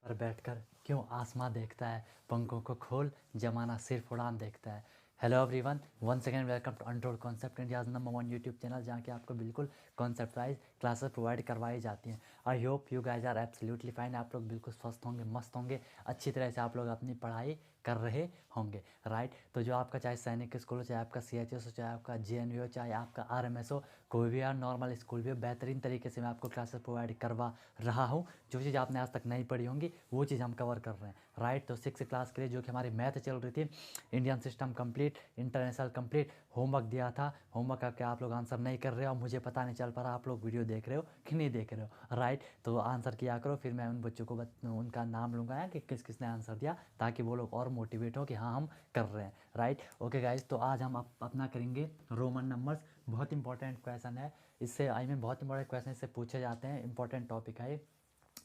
पर बैठकर क्यों आसमां देखता है, पंखों को खोल जमाना सिर्फ उड़ान देखता है। Hello everyone, once again welcome to untold concept, India's number 1 YouTube channel जहाँ के आपको बिल्कुल कॉन्सेप्ट वाइज क्लासेस प्रोवाइड करवाई जाती हैं। I hope you guys are absolutely fine. आप लोग बिल्कुल स्वस्थ होंगे, मस्त होंगे, अच्छी तरह से आप लोग अपनी पढ़ाई कर रहे होंगे, राइट। तो जो आपका चाहे सैनिक स्कूल हो, चाहे आपका CHS हो, चाहे आपका JNV हो, चाहे आपका RMS हो, कोई भी यार नॉर्मल स्कूल भी हो, बेहतरीन तरीके से मैं आपको क्लासेस प्रोवाइड करवा रहा हूँ। जो चीज़ आपने आज तक नहीं पढ़ी होंगी वो चीज़ हम कवर कर रहे हैं, राइट। तो 6 क्लास के लिए जो कि हमारी मैथ चल रही थी, Indian system complete, international complete, homework दिया था। होमवर्क करके आप लोग आंसर नहीं कर रहे हो, मुझे पता नहीं चल पा रहा आप लोग वीडियो देख रहे हो कि नहीं देख रहे हो, राइट। तो आंसर किया करो, फिर मैं उन बच्चों को उनका नाम लूँगा कि किस किसने आंसर दिया, ताकि वो लोग और मोटिवेट हो कि हाँ हम कर रहे हैं, राइट। ओके गाइज, तो आज हम अपना करेंगे रोमन नंबर्स। बहुत इंपॉर्टेंट क्वेश्चन है, इससे आई मीन बहुत इंपॉर्टेंट क्वेश्चन इससे पूछे जाते हैं, इंपॉर्टेंट टॉपिक है।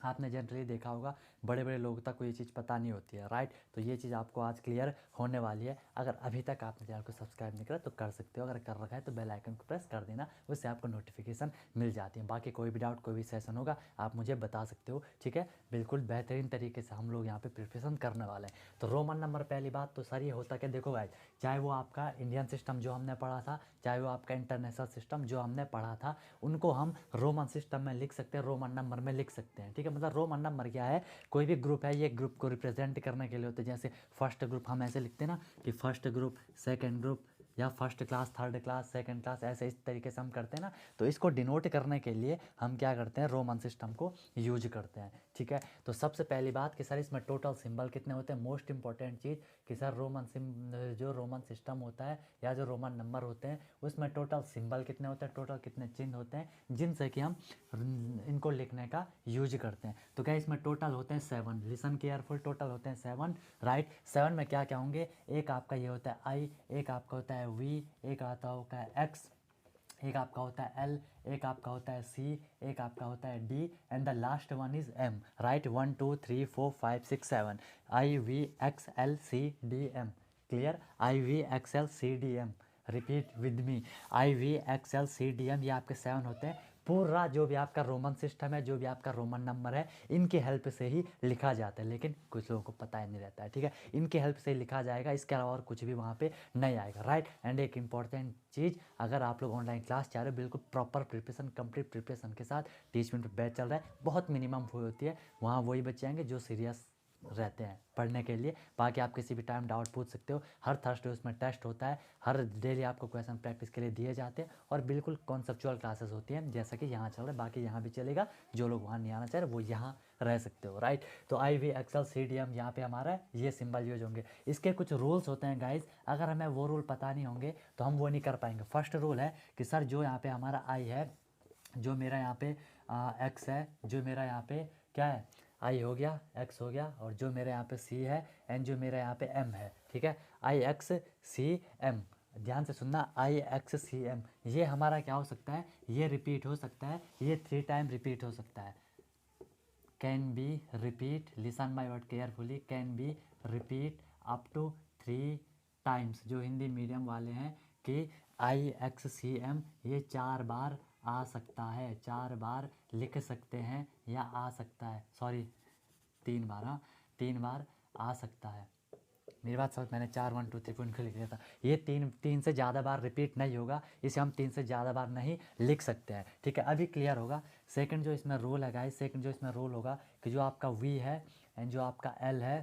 आपने जनरली देखा होगा बड़े बड़े लोगों तक को ये चीज़ पता नहीं होती है, राइट। तो ये चीज़ आपको आज क्लियर होने वाली है। अगर अभी तक आपने चैनल को सब्सक्राइब नहीं करा तो कर सकते हो, अगर कर रखा है तो बेल आइकन को प्रेस कर देना, उससे आपको नोटिफिकेशन मिल जाती है। बाकी कोई भी डाउट, कोई भी सेशन होगा आप मुझे बता सकते हो, ठीक है। बिल्कुल बेहतरीन तरीके से हम लोग यहाँ पे प्रिपरेशन करने वाले हैं। तो रोमन नंबर पहली बात तो सर ये होता है कि देखो गाइज, चाहे वो आपका इंडियन सिस्टम जो हमने पढ़ा था, चाहे वो आपका इंटरनेशनल सिस्टम जो हमने पढ़ा था, उनको हम रोमन सिस्टम में लिख सकते हैं, रोमन नंबर में लिख सकते हैं, ठीक है। मतलब रोमन नंबर क्या है, कोई भी ग्रुप है, ये ग्रुप को रिप्रेजेंट करने के लिए होते हैं। जैसे फर्स्ट ग्रुप हम ऐसे लिखते हैं ना कि फर्स्ट ग्रुप, सेकंड ग्रुप, या first class, third class, second class, ऐसे इस तरीके से हम करते हैं ना। तो इसको डिनोट करने के लिए हम क्या करते हैं, रोमन सिस्टम को यूज करते हैं, ठीक है। तो सबसे पहली बात कि सर इसमें टोटल सिंबल कितने होते हैं, मोस्ट इंपॉर्टेंट चीज़ कि सर जो रोमन सिस्टम होता है या जो रोमन नंबर होते हैं उसमें टोटल सिंबल कितने होते हैं, टोटल कितने चिन्ह होते हैं जिनसे कि हम इनको लिखने का यूज करते हैं। तो क्या इसमें टोटल होते हैं 7, लिसन केयरफुल, टोटल होते हैं 7, राइट। 7 में क्या क्या होंगे, एक आपका ये होता है आई, एक आपका होता है वी, एक आता होता है एक्स, एक आपका होता है एल, एक आपका होता है सी, एक आपका होता है D, and the last one is M, right. 1 2 3 4 5 6 7, I V X L C D M, clear. I V X L C D M, repeat with me, I V X L C D M, ये आपके 7 होते हैं। पूरा जो भी आपका Roman system है, जो भी आपका रोमन नंबर है, इनकी हेल्प से ही लिखा जाता है, लेकिन कुछ लोगों को पता ही नहीं रहता है, ठीक है। इनकी हेल्प से ही लिखा जाएगा, इसके अलावा और कुछ भी वहाँ पे नहीं आएगा, राइट। एंड एक इंपॉर्टेंट चीज़, अगर आप लोग ऑनलाइन क्लास चाह रहे हो बिल्कुल प्रॉपर प्रिपरेशन, कंप्लीट प्रिपरेशन के साथ, 30 मिनट बैच चल रहा है, बहुत मिनिमम हुई होती है, वहाँ वही बच्चे आएंगे जो सीरियस रहते हैं पढ़ने के लिए। बाकी आप किसी भी टाइम डाउट पूछ सकते हो, हर थर्सडे उसमें टेस्ट होता है, हर डेली आपको क्वेश्चन प्रैक्टिस के लिए दिए जाते हैं, और बिल्कुल कॉन्सेप्चुअल क्लासेस होती हैं जैसा कि यहाँ चल रहा है, बाकी यहाँ भी चलेगा। जो लोग वहाँ नहीं आना चाह रहे वो यहाँ रह सकते हो, राइट। तो I V XL C D M यहाँ पे हमारा ये सिंबल यूज होंगे। इसके कुछ रूल्स होते हैं गाइज, अगर हमें वो रूल पता नहीं होंगे तो हम वो नहीं कर पाएंगे। फर्स्ट रूल है कि सर जो यहाँ पे हमारा आई है, जो मेरा यहाँ पे एक्स है, जो मेरा यहाँ पे क्या है, आई हो गया, एक्स हो गया, और जो मेरे यहाँ पे सी है, एंड जो मेरे यहाँ पे एम है, ठीक है। आई एक्स सी एम, ध्यान से सुनना, आई एक्स सी एम, ये हमारा क्या हो सकता है, ये रिपीट हो सकता है, ये 3 टाइम रिपीट हो सकता है। Can be repeat, listen my word carefully, can be repeat up to 3 times. जो हिंदी मीडियम वाले हैं कि आई एक्स सी एम ये 4 बार आ सकता है, 4 बार लिख सकते हैं, या आ सकता है, सॉरी 3 बार, हाँ 3 बार आ सकता है। मेरी बात समझ, मैंने 4 1 2 3 4 लिख लिया था। ये तीन से ज़्यादा बार रिपीट नहीं होगा, इसे हम 3 से ज़्यादा बार नहीं लिख सकते हैं, ठीक है। अभी क्लियर होगा। सेकंड जो इसमें रूल है गाइस, सेकंड जो इसमें रूल होगा कि जो आपका वी है, एंड जो आपका एल है,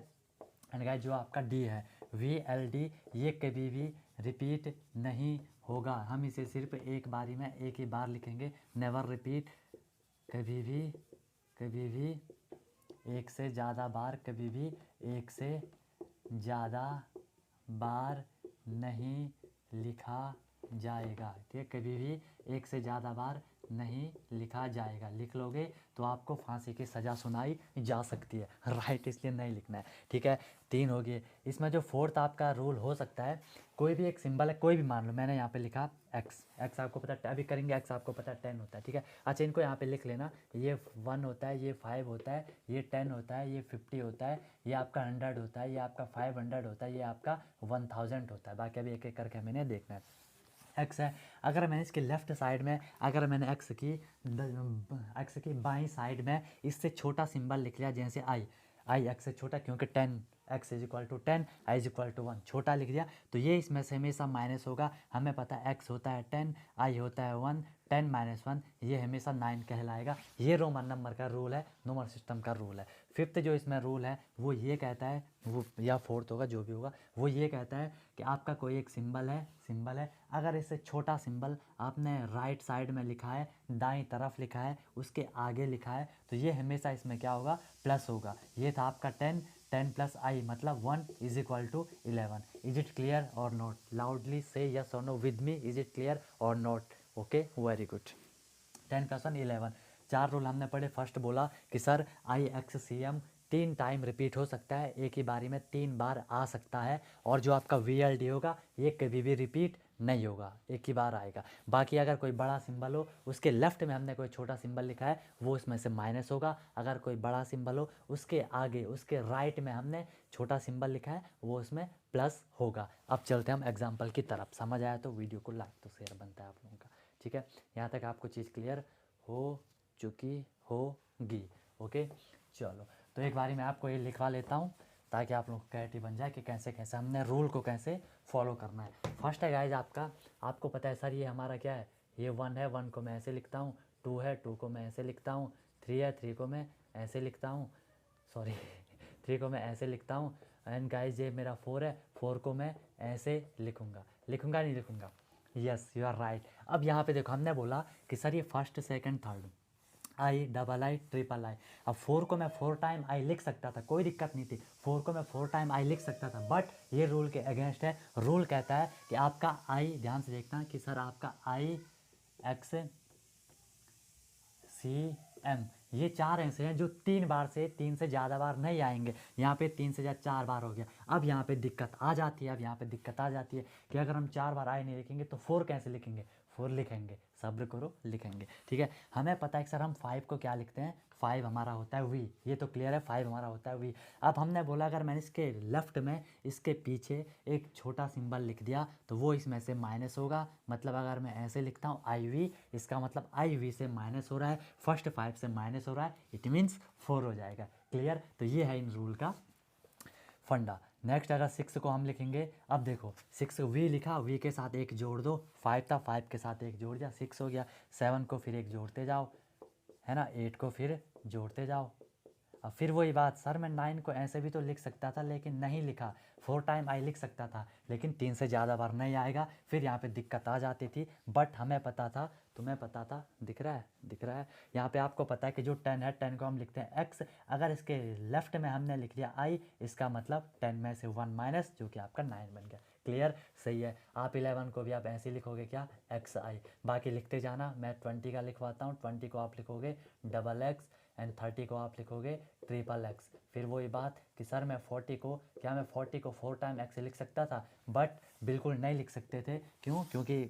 एंड गाइस जो आपका डी है, वी एल डी, ये कभी भी रिपीट नहीं होगा। हम इसे सिर्फ एक बारी में एक ही बार लिखेंगे, नेवर रिपीट, कभी भी एक से ज़्यादा बार, कभी भी एक से ज़्यादा बार नहीं लिखा जाएगा, ठीक है। कभी भी एक से ज़्यादा बार नहीं लिखा जाएगा, लिख लोगे तो आपको फांसी की सज़ा सुनाई जा सकती है, राइट, इसलिए नहीं लिखना है, ठीक है। 3 हो गए। इसमें जो फोर्थ आपका रूल हो सकता है, कोई भी एक सिंबल है, कोई भी मान लो, मैंने यहाँ पे लिखा एक्स, एक्स आपको पता है, अभी करेंगे, एक्स आपको पता है 10 होता है, ठीक है। अच्छा, इनको यहाँ पे लिख लेना, ये 1 होता है, ये 5 होता है, ये 10 होता है, ये 50 होता है, ये आपका 100 होता है, ये आपका 500 होता है, ये आपका 1000 होता है। बाकी अभी एक एक करके मैंने देखना है। एक्स है, अगर मैंने इसके लेफ़्ट साइड में, अगर मैंने एक्स की बाईं साइड में इससे छोटा सिंबल लिख लिया, जैसे आई, आई एक्स से छोटा, क्योंकि 10 x is equal to 10, I is equal to 1, छोटा लिख दिया तो ये इसमें से हमेशा माइनस होगा। हमें पता है x होता है 10, आई होता है 1, 10 माइनस 1 ये हमेशा 9 कहलाएगा। ये रोमन नंबर का रूल है, नंबर सिस्टम का रूल है। फिफ्थ जो इसमें रूल है वो ये कहता है, वो या फोर्थ होगा जो भी होगा, वो ये कहता है कि आपका कोई एक सिंबल है, अगर इससे छोटा सिंबल आपने राइट साइड में लिखा है, दाईं तरफ लिखा है, उसके आगे लिखा है, तो ये हमेशा इसमें क्या होगा, प्लस होगा। ये था आपका 10, 10 प्लस आई मतलब 1 is equal to 11। Is it clear or not? Loudly से yes or no with me, is it clear or not? Okay, very good. 10 plus 1 11। 4 rule हमने पढ़े। फर्स्ट बोला कि sir I X C M 3 time repeat हो सकता है, एक ही बारी में 3 बार आ सकता है, और जो आपका वी एल डी होगा ये कभी भी रिपीट नहीं होगा, एक ही बार आएगा। बाकी अगर कोई बड़ा सिंबल हो, उसके लेफ्ट में हमने कोई छोटा सिंबल लिखा है, वो इसमें से माइनस होगा। अगर कोई बड़ा सिंबल हो, उसके आगे उसके राइट में हमने छोटा सिंबल लिखा है, वो उसमें प्लस होगा। अब चलते हैं हम एग्जाम्पल की तरफ। समझ आया तो वीडियो को लाइक तो शेयर बनता है आप लोगों का, ठीक है? यहाँ तक आपको चीज़ क्लियर हो चुकी होगी। ओके, चलो तो एक बारी मैं आपको ये लिखवा लेता हूँ ताकि आप लोग को क्लैरिटी बन जाए कि कैसे कैसे हमने रूल को कैसे फॉलो करना है। फर्स्ट है गाइज आपको पता है सर ये हमारा क्या है, ये 1 है, 1 को मैं ऐसे लिखता हूँ, 2 है, 2 को मैं ऐसे लिखता हूँ, 3 है, 3 को मैं ऐसे लिखता हूँ, सॉरी 3 को मैं ऐसे लिखता हूँ, एंड गाइज ये मेरा 4 है, 4 को मैं ऐसे लिखूँगा नहीं लिखूँगा? Yes you are right. अब यहाँ पे देखो हमने बोला कि सर ये first second third, I double I triple I. अब 4 को मैं 4 टाइम आई लिख सकता था, कोई दिक्कत नहीं थी, 4 को मैं 4 टाइम आई लिख सकता था, बट ये रूल के अगेंस्ट है। रूल कहता है कि आपका आई, ध्यान से देखना कि सर आपका आई एक्स सी एम ये 4 ऐसे हैं जो 3 बार से 3 से ज़्यादा बार नहीं आएंगे। यहाँ पे 3 से ज़्यादा 4 बार हो गया। अब यहाँ पे दिक्कत आ जाती है, कि अगर हम 4 बार आई नहीं लिखेंगे तो 4 कैसे लिखेंगे? 4 लिखेंगे, सब्र करो, लिखेंगे, ठीक है? हमें पता है कि सर हम 5 को क्या लिखते हैं, 5 हमारा होता है वी, ये तो क्लियर है, 5 हमारा होता है वी। अब हमने बोला अगर मैंने इसके लेफ्ट में इसके पीछे एक छोटा सिंबल लिख दिया तो वो इसमें से माइनस होगा। मतलब अगर मैं ऐसे लिखता हूँ आई वी, इसका मतलब आई वी से माइनस हो रहा है, फर्स्ट 5 से माइनस हो रहा है, इट मीन्स 4 हो जाएगा। क्लियर? तो ये है इन रूल का फंडा। नेक्स्ट अगर 6 को हम लिखेंगे, अब देखो 6 वी लिखा, वी के साथ एक जोड़ दो, 5 था, 5 के साथ एक जोड़ दिया, 6 हो गया। 7 को फिर एक जोड़ते जाओ, है ना, 8 को फिर जोड़ते जाओ। अब फिर वही बात, सर मैं 9 को ऐसे भी तो लिख सकता था लेकिन नहीं लिखा, 4 टाइम आई लिख सकता था लेकिन 3 से ज़्यादा बार नहीं आएगा, फिर यहाँ पे दिक्कत आ जाती थी। बट हमें पता था, तुम्हें पता था, दिख रहा है यहाँ पे आपको पता है कि जो 10 है, 10 को हम लिखते हैं एक्स, अगर इसके लेफ्ट में हमने लिख दिया आई, इसका मतलब 10 में से 1 माइनस, जो कि आपका 9 बन गया। क्लियर? सही है। आप 11 को भी आप ऐसे ही लिखोगे, क्या, एक्स आई। बाकी लिखते जाना, मैं 20 का लिखवाता हूँ, 20 को आप लिखोगे डबल एक्स, एंड 30 को आप लिखोगे ट्रिपल एक्स। फिर वही बात कि सर मैं 40 को, क्या मैं 40 को 4 टाइम एक्स लिख सकता था? बट बिल्कुल नहीं लिख सकते थे। क्यों? क्योंकि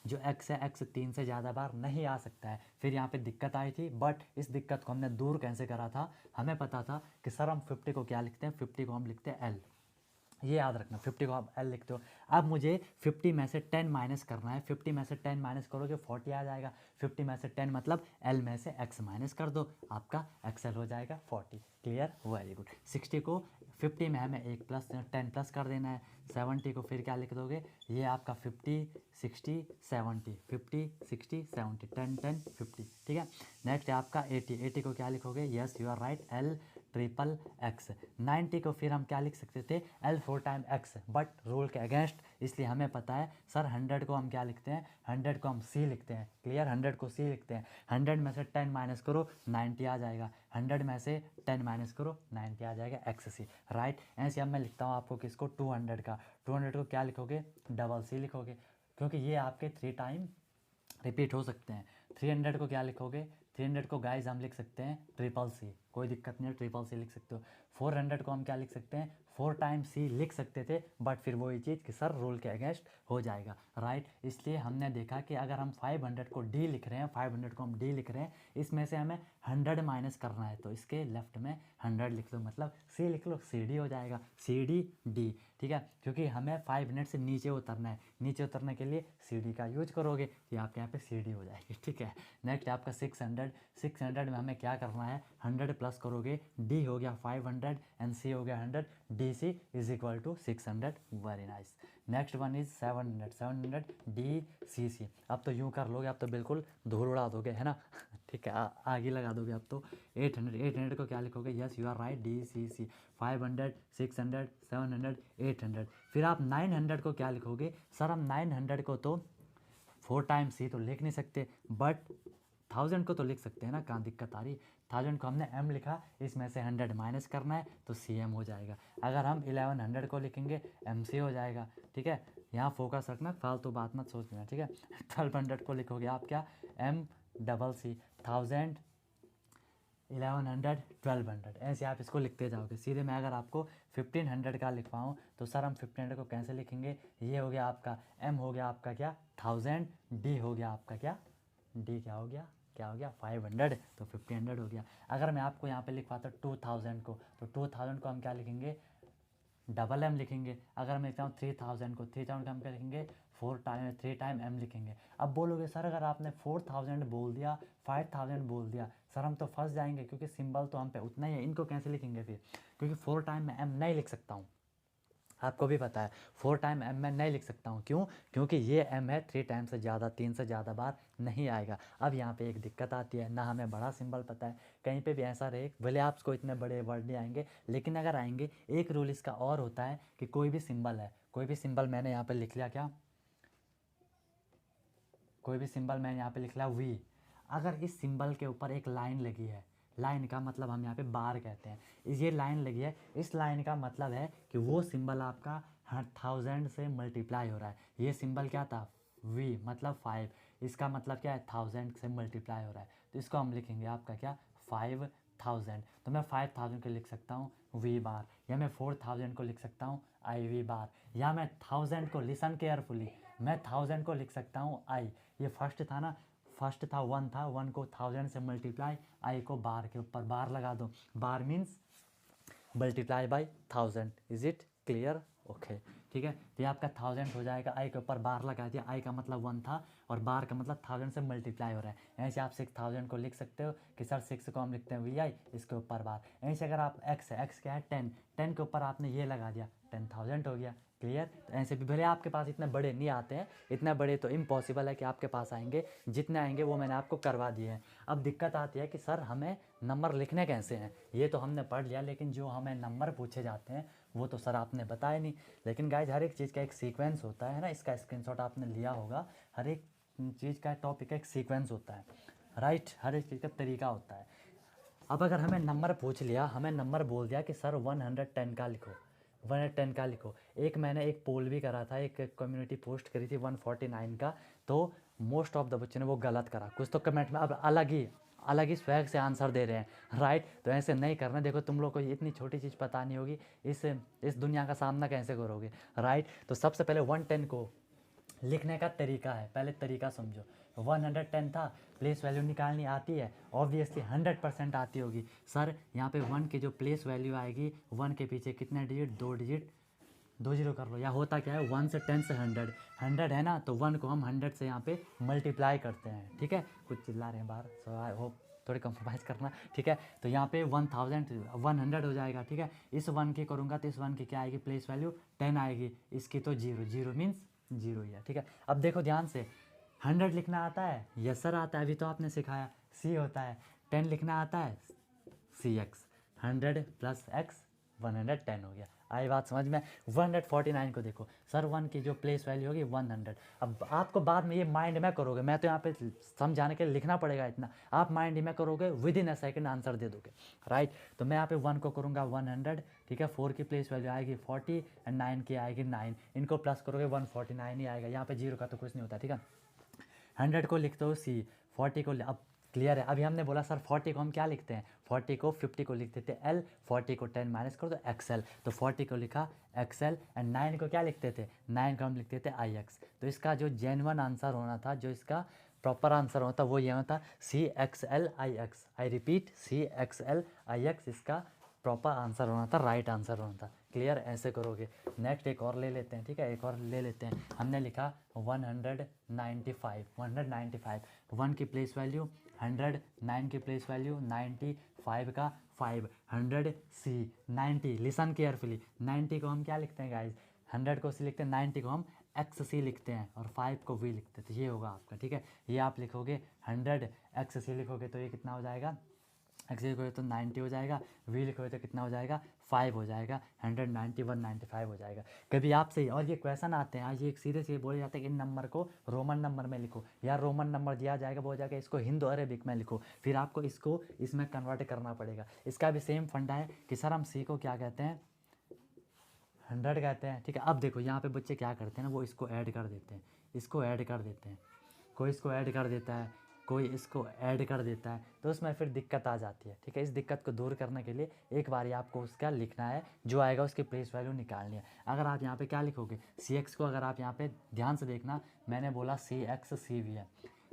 जो एक्स है, एक्स 3 से ज़्यादा बार नहीं आ सकता है। फिर यहाँ पे दिक्कत आई थी, बट इस दिक्कत को हमने दूर कैसे करा था, हमें पता था कि सर हम 50 को क्या लिखते हैं, 50 को हम लिखते हैं एल। ये याद रखना, 50 को आप एल लिखते हो। अब मुझे 50 में से 10 माइनस करना है, 50 में से 10 माइनस करोगे 40 आ जाएगा। 50 में से 10 मतलब एल में से एक्स माइनस कर दो, आपका एक्सएल हो जाएगा 40। क्लियर? Very good. 60 को 50 में हमें एक प्लस 10 प्लस कर देना है। 70 को फिर क्या लिख दोगे, ये आपका 50 60 70, 50 60 70, 10 10 50, ठीक है? नेक्स्ट है आपका 80, 80 को क्या लिखोगे, yes you are right, L triple X. 90 को फिर हम क्या लिख सकते थे, L 4 time X, but rule के अगेंस्ट, इसलिए हमें पता है सर 100 को हम क्या लिखते हैं, 100 को हम सी लिखते हैं। क्लियर? 100 को सी लिखते हैं। 100 में से 10 माइनस करो 90 आ जाएगा, 100 में से 10 माइनस करो 90 आ जाएगा, एक्स सी, राइट? ऐसे अब मैं लिखता हूँ आपको किसको, 200 का। 200 को क्या लिखोगे, डबल सी लिखोगे, क्योंकि ये आपके 3 टाइम रिपीट हो सकते हैं। 300 को क्या लिखोगे, 300 को गाइज हम लिख सकते हैं ट्रिपल सी, कोई दिक्कत नहीं है, ट्रिपल सी लिख सकते हो। 400 को हम क्या लिख सकते हैं, 4 टाइम सी लिख सकते थे, बट फिर वही चीज़ कि सर रूल के अगेंस्ट हो जाएगा, राइट? इसलिए हमने देखा कि अगर हम 500 को डी लिख रहे हैं, 500 को हम डी लिख रहे हैं, इसमें से हमें 100 माइनस करना है, तो इसके लेफ्ट में 100 लिख लो, मतलब सी लिख लो, सी डी हो जाएगा, सी डी डी, ठीक है? क्योंकि हमें 5 मिनट से नीचे उतरना है, नीचे उतरने के लिए सी डी का यूज करोगे तो आपके यहाँ पे सी डी हो जाएगी, ठीक है? नेक्स्ट आपका 600 में हमें क्या करना है, 100 प्लस करोगे, डी हो गया 500 एंड सी हो गया 100, D C is equal to 600। Very nice. Next one is 700 D C C. अब तो यूँ कर लोगे, अब तो बिल्कुल धूल उड़ा दोगे, है ना। ठीक है, आगे लगा दोगे अब तो। 800 को क्या लिखोगे, yes you are right, D C C. 500 600 700 800। फिर आप 900 को क्या लिखोगे, सर हम 900 को तो 4 टाइम्स सी तो लिख नहीं सकते, बट 1000 को तो लिख सकते हैं ना, कहाँ दिक्कत आ रही। 1000 को हमने m लिखा, इसमें से 100 माइनस करना है तो CM हो जाएगा। अगर हम 1100 को लिखेंगे MC हो जाएगा। ठीक है, यहाँ फोकस रखना, फालतू बात मत सोचना। ठीक है, 1200 को लिखोगे आप क्या, MCC। 1000 1100 1200, ऐसे आप इसको लिखते जाओगे। सीधे मैं अगर आपको 1500 का लिखवाऊँ तो सर हम 1500 को कैसे लिखेंगे, ये हो गया आपका M हो गया आपका क्या 1000, D हो गया आपका क्या, D क्या हो गया 500, तो 1500 हो गया। अगर मैं आपको यहाँ पे लिखवाता 2000 को, तो 2000 को हम क्या लिखेंगे, डबल M लिखेंगे। अगर मैं लिखता हूँ 3000 को, 3000 को हम क्या लिखेंगे, 3 टाइम M लिखेंगे। अब बोलोगे सर अगर आपने 4000 बोल दिया, 5000 बोल दिया, सर हम तो फंस जाएंगे क्योंकि सिंबल तो हम पे उतना ही है, इनको कैसे लिखेंगे फिर, क्योंकि 4 टाइम मैं M नहीं लिख सकता हूँ। आपको भी पता है 4 टाइम M मैं नहीं लिख सकता हूँ, क्यों, क्योंकि ये M है, 3 टाइम से ज़्यादा, 3 से ज़्यादा बार नहीं आएगा। अब यहाँ पे एक दिक्कत आती है, ना हमें बड़ा सिंबल पता है, कहीं पे भी ऐसा रहे, भले आपको इतने बड़े वर्ड नहीं आएंगे, लेकिन अगर आएंगे, एक रूल इसका और होता है कि कोई भी सिंबल है, कोई भी सिंबल मैंने यहाँ पर लिख लिया क्या, कोई भी सिंबल मैंने यहाँ पे लिख लिया V, अगर इस सिंबल के ऊपर एक लाइन लगी है, लाइन का मतलब हम यहाँ पे बार कहते हैं, ये लाइन लगी है, इस लाइन का मतलब है कि वो सिंबल आपका 1000 से मल्टीप्लाई हो रहा है। ये सिंबल क्या था, V मतलब 5, इसका मतलब क्या है 1000 से मल्टीप्लाई हो रहा है, तो इसको हम लिखेंगे आपका क्या 5000। तो मैं 5000 को लिख सकता हूँ V बार, या मैं 4000 को लिख सकता हूँ IV बार, या मैं 1000 को, लिसन केयरफुली, मैं 1000 को लिख सकता हूँ I। ये फर्स्ट था ना, फर्स्ट था 1 था, 1 को 1000 से मल्टीप्लाई, I को बार के ऊपर बार लगा दो, बार means multiply by 1000। Is it clear, okay. ठीक है, तो ये आपका 1000 हो जाएगा, I के ऊपर बार लगा दिया, I का मतलब 1 था और बार का मतलब 1000 से मल्टीप्लाई हो रहा है। ऐसे आप 6000 को लिख सकते हो कि सर 6 को हम लिखते हैं VI, इसके ऊपर बार। ऐसे अगर आप X है, X क्या है 10, 10 के ऊपर आपने ये लगा दिया, 10,000 हो गया। क्लियर, तो ऐसे भी भले आपके पास इतने बड़े नहीं आते हैं, इतने बड़े तो इम्पॉसिबल है कि आपके पास आएंगे, जितने आएंगे वो मैंने आपको करवा दिए हैं। अब दिक्कत आती है कि सर हमें नंबर लिखने कैसे हैं, ये तो हमने पढ़ लिया, लेकिन जो हमें नंबर पूछे जाते हैं वो तो सर आपने बताया नहीं। लेकिन गाइज हर एक चीज़ का एक सीक्वेंस होता है ना, इसका स्क्रीनशॉट आपने लिया होगा, हर एक चीज़ का टॉपिक का एक सीक्वेंस होता है, राइट, हर एक चीज़ का तरीका होता है। अब अगर हमें नंबर पूछ लिया, हमें नंबर बोल दिया कि सर 110 का लिखो, 110 का लिखो। एक मैंने एक पोल भी करा था, एक कम्युनिटी पोस्ट करी थी 149 का, तो मोस्ट ऑफ द बच्चों ने वो गलत करा, कुछ तो कमेंट में अब अलग ही स्वैग से आंसर दे रहे हैं, राइट। तो ऐसे नहीं करना, देखो तुम लोग को इतनी छोटी चीज़ पता नहीं होगी, इस दुनिया का सामना कैसे करोगे, राइट। तो सबसे पहले 110 को लिखने का तरीका है, पहले तरीका समझो। 110 था, प्लेस वैल्यू निकालनी आती है, ऑब्वियसली 100% आती होगी। सर यहाँ पे 1 की जो प्लेस वैल्यू आएगी, 1 के पीछे कितने डिजिट, 2 डिजिट, 2 जीरो कर लो, या होता क्या है 1 से 10 से 100 है ना, तो 1 को हम 100 से यहाँ पे मल्टीप्लाई करते हैं। ठीक है, कुछ चिल्ला रहे हैं बाहर, सो आई होप थोड़ी कंप्रोमाइज़ करना। ठीक है, तो यहाँ पे 100 हो जाएगा। ठीक है, इस 1 की करूँगा तो इस 1 की क्या आएगी, प्लेस वैल्यू 10 आएगी, इसकी तो 0 मीन्स 0 ही है। ठीक है, अब देखो ध्यान से, 100 लिखना आता है, यस सर आता है, अभी तो आपने सिखाया। C होता है, 10 लिखना आता है, CX, 100 प्लस X 110 हो गया। आई बात समझ में। 149 को देखो, सर 1 की जो प्लेस वैल्यू होगी 100। अब आपको बाद में ये माइंड में करोगे, मैं तो यहाँ पे समझाने के लिए लिखना पड़ेगा इतना, आप माइंड में करोगे, within a second answer दे दोगे, राइट। तो मैं यहाँ पे 1 को करूँगा 100, ठीक है, 4 की प्लेस वैल्यू आएगी 40 एंड 9 की आएगी 9, इनको प्लस करोगे 149 ही आएगा, यहाँ पे 0 का तो कुछ नहीं होता। ठीक है, 100 को लिखते हो C, 40 को, अब क्लियर है। अभी हमने बोला सर 40 को हम क्या लिखते हैं, 40 को 50 को लिख देते L, 40 को 10 माइनस करो तो XL, तो 40 को लिखा XL एंड 9 को क्या लिखते थे, 9 को हम लिखते थे IX। तो इसका जो जेन्युइन आंसर होना था, जो इसका प्रॉपर आंसर होता वो ये होता CXLIX। आई रिपीट CXLIX, इसका प्रॉपर आंसर होना था, राइट आंसर होना था। क्लियर, ऐसे करोगे। नेक्स्ट एक और ले लेते हैं, ठीक है, एक और ले लेते हैं। हमने लिखा 195, 1 की प्लेस वैल्यू 100, 9 की प्लेस वैल्यू 90, 5 का 5, 100 C, 90, लिसन केयरफुली, 90 को हम क्या लिखते हैं गाइज, 100 को C लिखते हैं, 90 को हम XC लिखते हैं और 5 को V लिखते हैं। तो ये होगा आपका, ठीक है। ये आप लिखोगे 100 XC लिखोगे तो ये कितना हो जाएगा, एक्स लिखोगे तो 90 हो जाएगा, वी लिखोगे तो कितना हो जाएगा 5 हो जाएगा, 190 195 हो जाएगा। कभी आपसे और ये क्वेश्चन आते हैं, आज ये सीधे सीधे बोले जाते हैं कि इन नंबर को रोमन नंबर में लिखो, या रोमन नंबर दिया जाएगा वो हो जाएगा इसको हिंदू अरेबिक में लिखो, फिर आपको इसको इसमें कन्वर्ट करना पड़ेगा। इसका भी सेम फंडा है कि सर हम सी को क्या कहते हैं, 100 कहते हैं, ठीक है। अब देखो यहाँ पे बच्चे क्या करते हैं ना, वो इसको ऐड कर देते हैं, इसको ऐड कर देते हैं, कोई इसको ऐड कर देता है, कोई इसको ऐड कर देता है, तो उसमें फिर दिक्कत आ जाती है, ठीक है। इस दिक्कत को दूर करने के लिए एक बार आपको उसका लिखना है, जो आएगा उसकी प्लेस वैल्यू निकालनी है। अगर आप यहाँ पे क्या लिखोगे, सी एक्स को अगर आप यहाँ पे ध्यान से देखना, मैंने बोला सी एक्स सी वी है,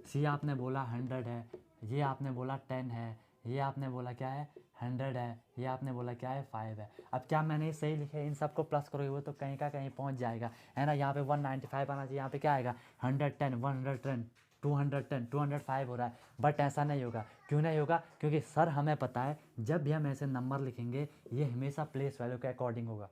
सी आपने बोला 100 है, ये आपने बोला 10 है, ये आपने बोला क्या है 100 है, ये आपने बोला क्या है 5 है। अब क्या मैंने सही लिखे, इन सबको प्लस करोगे वो तो कहीं का कहीं पहुंच जाएगा, है ना। यहाँ पे 195 आना चाहिए, यहाँ पे क्या आएगा 110 110 210 205 हो रहा है, बट ऐसा नहीं होगा। क्यों नहीं होगा, क्योंकि सर हमें पता है जब भी हम ऐसे नंबर लिखेंगे ये हमेशा प्लेस वैल्यू के अकॉर्डिंग होगा।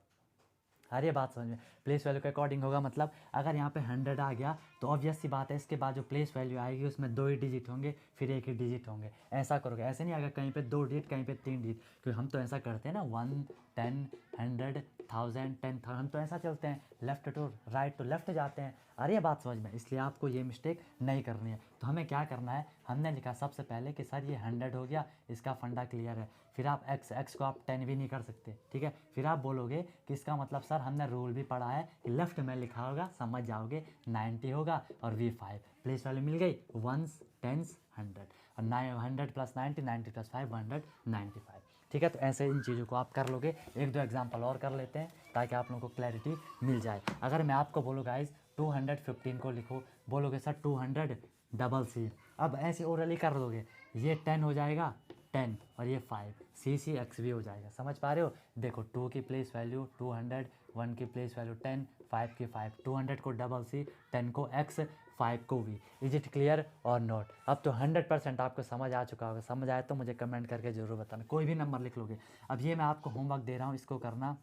अरे बात समझ में, प्लेस वैल्यू के अकॉर्डिंग होगा, मतलब अगर यहाँ पे 100 आ गया तो ऑब्वियस सी बात है इसके बाद जो प्लेस वैल्यू आएगी उसमें 2 ही डिजिट होंगे, फिर 1 ही डिजिट होंगे। ऐसा करोगे, ऐसे नहीं आएगा कहीं पे 2 डिजिट कहीं पे 3 डिजिट, क्योंकि हम तो ऐसा करते हैं ना 1 10 100 1000 10,000, हम तो ऐसा चलते हैं, left to right to left जाते हैं। अरे बात समझ में, इसलिए आपको ये मिस्टेक नहीं करनी है। तो हमें क्या करना है, हमने लिखा सबसे पहले कि सर ये 100 हो गया, इसका फंडा क्लियर है। फिर आप एक्स को आप 10 भी नहीं कर सकते, ठीक है। फिर आप बोलोगे कि इसका मतलब सर हमने रूल भी पढ़ा है कि लेफ्ट में लिखा होगा, समझ जाओगे 90 होगा और V5 प्लेस वैल्यू मिल गई, 1s 10s 100 और 100 प्लस 90 90 प्लस 5 195, ठीक है। तो ऐसे इन चीज़ों को आप कर लोगे। एक दो एग्जाम्पल और कर लेते हैं ताकि आप लोगों को क्लैरिटी मिल जाए। अगर मैं आपको बोलूँ गाइज 215 को लिखो, बोलोगे सर 200 डबल सी, अब ऐसे ओरली कर दोगे, ये 10 हो जाएगा 10 और ये 5 सी एक्स भी हो जाएगा, समझ पा रहे हो। देखो 2 की प्लेस वैल्यू 200, 1 की प्लेस वैल्यू 10, 5 की 5, 200 को डबल सी, 10 को एक्स, 5 को we. Is it clear or not. अब तो 100% आपको समझ आ चुका होगा, समझ आए तो मुझे कमेंट करके ज़रूर बताना, कोई भी नंबर लिख लोगे। अब ये मैं आपको होमवर्क दे रहा हूँ, इसको करना,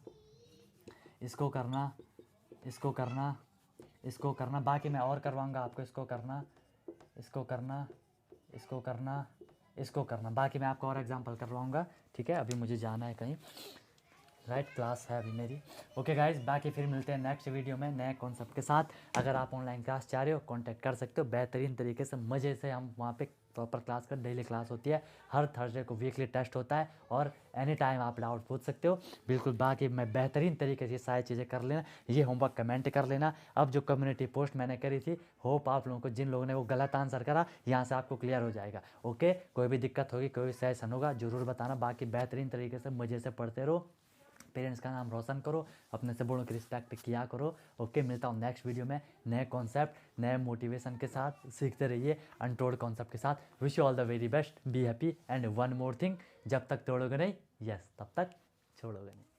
इसको करना, इसको करना, इसको करना, बाकी मैं और करवाऊँगा आपको, इसको करना, इसको करना, इसको करना, इसको करना, बाकी मैं आपको और एग्जांपल करवाऊँगा, ठीक है। अभी मुझे जाना है कहीं, राइट, क्लास है अभी मेरी। ओके गाइज, बाकी फिर मिलते हैं नेक्स्ट वीडियो में नए कॉन्सेप्ट के साथ। अगर आप ऑनलाइन क्लास चाह रहे हो कॉन्टैक्ट कर सकते हो, बेहतरीन तरीके से मज़े से हम वहाँ पे प्रॉपर क्लास कर, डेली क्लास होती है, हर थर्सडे को वीकली टेस्ट होता है और एनी टाइम आप डाउट पूछ सकते हो बिल्कुल। बाकी मैं बेहतरीन तरीके से सारी चीज़ें कर लेना, ये होमवर्क कमेंट कर लेना। अब जो कम्युनिटी पोस्ट मैंने करी थी, होप आप लोगों को, जिन लोगों ने वो गलत आंसर करा, यहाँ से आपको क्लियर हो जाएगा। ओके, कोई भी दिक्कत होगी, कोई भी सजेशन होगा ज़रूर बताना। बाकी बेहतरीन तरीके से मज़े से पढ़ते रहो, पेरेंट्स का नाम रोशन करो, अपने से बड़ों की रिस्पेक्ट किया करो। ओके, मिलता हूँ नेक्स्ट वीडियो में नए कॉन्सेप्ट, नए मोटिवेशन के साथ। सीखते रहिए अनटोल्ड कॉन्सेप्ट के साथ। Wish you all the very best, be happy and one more thing, जब तक तोड़ोगे नहीं, यस तब तक छोड़ोगे नहीं।